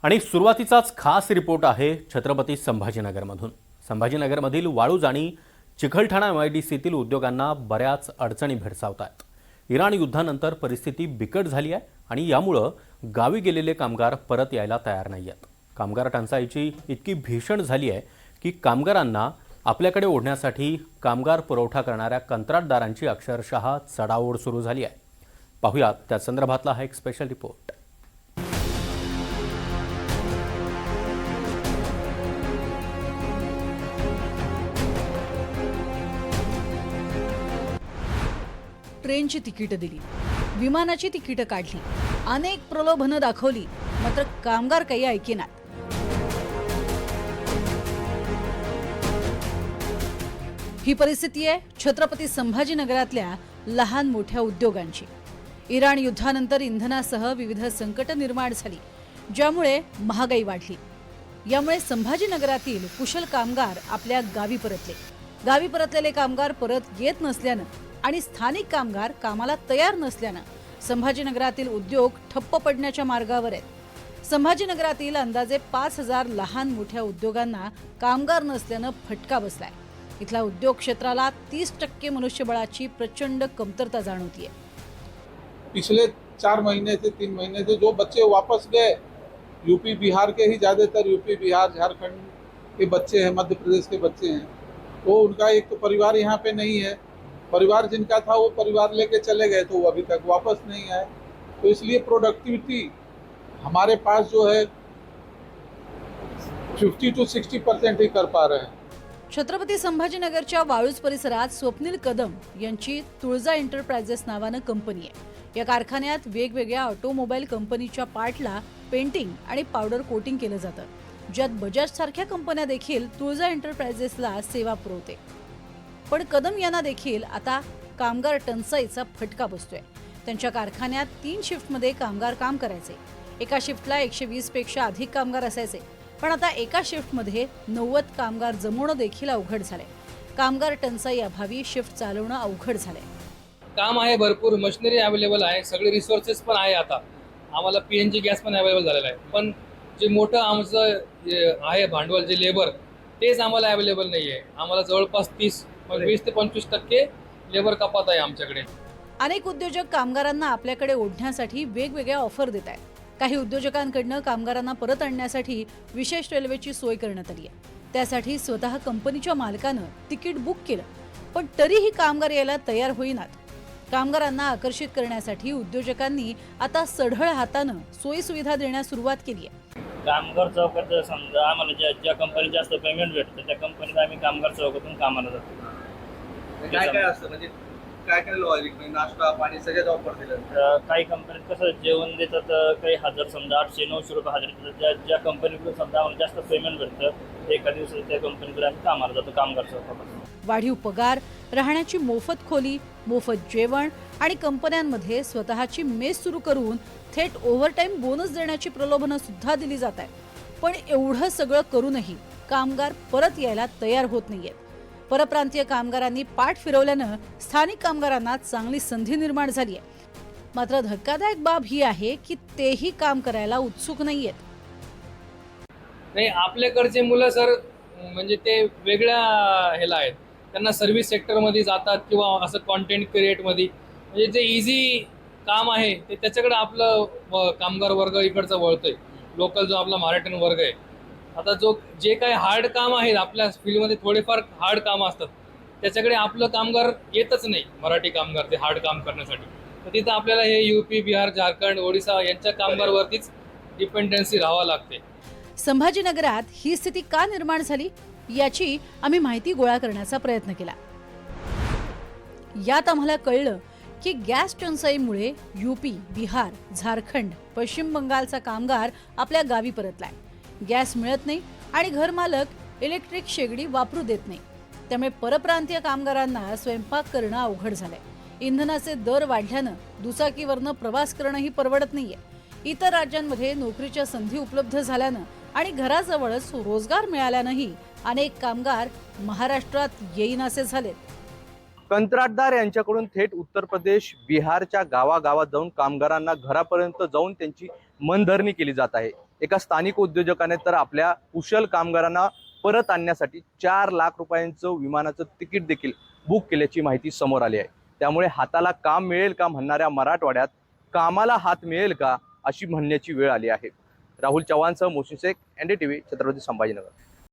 आणि सुरुवातीचाच खास रिपोर्ट आहे छत्रपती संभाजीनगरमधून। संभाजीनगरमधील वाळूज आणि चिखलठाणा एमआयडीसीतील उद्योगांना बऱ्याच अडचणी भेडसावतात। इराण युद्धानंतर परिस्थिती बिकट झाली आहे आणि यामुळे गावी गेलेले कामगार परत यायला तयार नाहीयेत। कामगार टंचाईची इतकी भीषण झाली आहे की कामगारांना आपल्याकडे ओढण्यासाठी कामगार पुरवठा करणाऱ्या कंत्राटदारांची अक्षरशः चढाओढ सुरू झाली आहे। पाहुयात त्या संदर्भातला हा एक स्पेशल रिपोर्ट। ट्रेनची तिकीट दिली, विमानाची तिकीट काढली, अनेक प्रलोभनं दाखवली, मात्र कामगार काही ऐकेनात। ही परिस्थिती आहे छत्रपती संभाजीनगरातल्या लहान मोठ्या उद्योगांची। इराण युद्धानंतर इंधनासह विविध संकट निर्माण झाली, ज्यामुळे महागाई वाढली। यामुळे संभाजीनगरातील कुशल कामगार आपल्या गावी परतले। गावी परतलेले कामगार परत येत नसल्यानं आणि स्थानिक कामगार कामाला तयार नसल्यानं संभाजीनगरातील उद्योग ठप्प पडण्याच्या मार्गावर आहेत। संभाजीनगरातील अंदाजे 5000 लहान मोठ्या उद्योगांना कामगार नसल्यानं फटका बसलाय। इथल्या उद्योग क्षेत्राला 30% मनुष्यबळाची प्रचंड कमतरता जाणवतीये। पिछले 4 महीने से 3 महीने से जो बच्चे वापस गए, यूपी बिहार के ही ज़्यादातर यूपी बिहार झारखंड के बच्चे हैं, मध्य प्रदेश के बच्चे हैं, तो उनका एक तो परिवार यहाँ पे नहीं है। परिवार जिनका था वो परिवार लेके चले गए, तो वो अभी तक वापस नहीं आए। तो इसलिए प्रोडक्टिविटी हमारे पास जो है 50 to 60% ही कर पा रहे हैं। छत्रपती संभाजीनगरच्या वाळूज परिसरात स्वप्नील कदम यांची तुळजा एंटरप्राइजेस नावानं कंपनी आहे। या कारखान्यात वेगवेगळ्या ऑटोमोबाईल कंपनीच्या पार्टला पेंटिंग आणि पावडर कोटिंग केलं जातं, ज्यात बजाज सारख्या कंपन्या देखील तुळजा एंटरप्राइजेसला सेवा पुरवते। पण कदम यांना देखील आता कामगार टंचाईचा फटका बसतोय। त्यांच्या कारखान्यात 3 शिफ्टमध्ये कामगार काम करायचे। एका शिफ्टला 120 पेक्षा अधिक कामगार असायचे, पण आता एका शिफ्टमध्ये 90 कामगार जमवणं देखील अवघड झालंय। कामगार टंचाई अभावी शिफ्ट चालवणं अवघड झालंय। काम आहे, भरपूर मशिनरी अवेलेबल आहे, सगळे रिसोर्सेस पण आहे। आता आम्हाला पीएनजी गॅस पण अवेलेबल झालेला आहे, पण जे मोठं आमचं आहे भांडवल, जे लेबर, तेच आम्हाला अवेलेबल नाही आहे। आम्हाला जवळपास 20 ते 25% लेबर कपात आहे आमच्याकडे। अनेक उद्योजक कामगारांना आपल्याकडे ओढण्यासाठी वेगवेगळ्या ऑफर देत आहेत। काही उद्योजकांकडनं कामगारांना परत आणण्यासाठी विशेष रेल्वेची सोय करण्यात आली आहे। त्यासाठी स्वतः कंपनीच्या मालकानं तिकीट बुक केलं, पण तरीही कामगार यायला तयार होईनात। कामगारांना आकर्षित करण्यासाठी उद्योजकांनी आता सढळ हातानं सोयी सुविधा देण्यास सुरुवात केली आहे। कामगार चौकात समजा आम्हाला ज्या कंपनीत जास्त पेमेंट भेटतं त्या कंपनीत आम्ही कामगार चौकातून कामाला जातो। काय असतं म्हणजे काय लॉजिक म्हणजे नाश्ता पाणी सगळ्याच ऑफर दिलं। काही कंपनीत कसं जेवण देतात, काही हजार समजा 800-900 रुपये हजार देतात। ज्या कंपनीकडून समजा आम्हाला जास्त पेमेंट भेटतं एका दिवसात त्या कंपनीकडे आम्ही कामाला जातो कामगार चौकापासून। वाढीव पगार, राहण्याची मोफत खोली, मोफत जेवण आणि कंपन्यांमध्ये स्वतःची मेस सुरू करून थेट ओव्हरटाईम बोनस देण्याची प्रलोभनं सुद्धा दिली जात आहेत। पण एवढं सगळं करूनही कामगार परत यायला तयार होत नाहीयेत। परप्रांतीय कामगारांनी पाठ फिरवल्यानं स्थानिक कामगारांना चांगली संधी निर्माण झाली आहे। मात्र धक्कादायक बाब ही आहे की तेही काम करायला उत्सुक नाहीयेत। नाही, आपल्याकडचे मुलं सर म्हणजे ते वेगळ्या ह्याला आहेत, त्यांना सर्व्हिस सेक्टरमध्ये जातात किंवा असं कॉन्टेंट क्रिएटमध्ये, म्हणजे जे इझी काम आहे ते त्याच्याकडे आपलं कामगार वर्ग इकडचा वळतोय। लोकल जो आपला मराठन वर्ग आहे, आता जे काही हार्ड काम आहे आपल्या फील्डमध्ये थोडेफार हार्ड काम असतात, त्याच्याकडे आपलं कामगार येतच नाही, मराठी कामगार ते हार्ड काम करण्यासाठी। तर तिथं आपल्याला हे यूपी बिहार झारखंड ओडिसा यांच्या कामगारवरतीच डिपेंडन्सी राहावं लागते। संभाजीनगरात ही स्थिती का निर्माण झाली याची आम्ही माहिती गोळा करण्याचा प्रयत्न केला। यात आम्हाला कळलं की गॅस टंचाईमुळे यूपी, बिहार, झारखंड, पश्चिम बंगालचा कामगार आपल्या गावी परतलाय। गॅस मिळत नाही आणि घरमालक इलेक्ट्रिक शेगडी वापरू देत नाही, त्यामुळे परप्रांतीय कामगारांना स्वयंपाक करणं अवघड झालंय। इंधनाचे दर वाढल्यानं दुचाकीवरनं प्रवास करणंही परवडत नाहीये। इतर राज्यांमध्ये नोकरीच्या संधी उपलब्ध झाल्यानं आणि घराजवळच रोजगार मिळाल्यानंही अनेक कामगार महाराष्ट्रात येईनासे झालेत। कंत्राटदार यांच्याकडून थेट उत्तर प्रदेश, बिहारच्या गावागावात जाऊन कामगारांना घरापर्यंत जाऊन त्यांची मनधरणी केली जात आहे। एका स्थानिक उद्योजकाने तर आपल्या कुशल कामगारांना परत आणण्यासाठी 4 लाख रुपयांचं विमानाचं तिकीट देखील बुक केल्याची माहिती समोर आली आहे. त्यामुळे हाताला काम मिळेल का म्हणणाऱ्या मराठवाड्यात कामाला हात मिळेल का अशी म्हणण्याची वेळ आली आहे. राहुल चव्हाणसह मोहसिन शेख, NDTV, छत्रपती संभाजीनगर.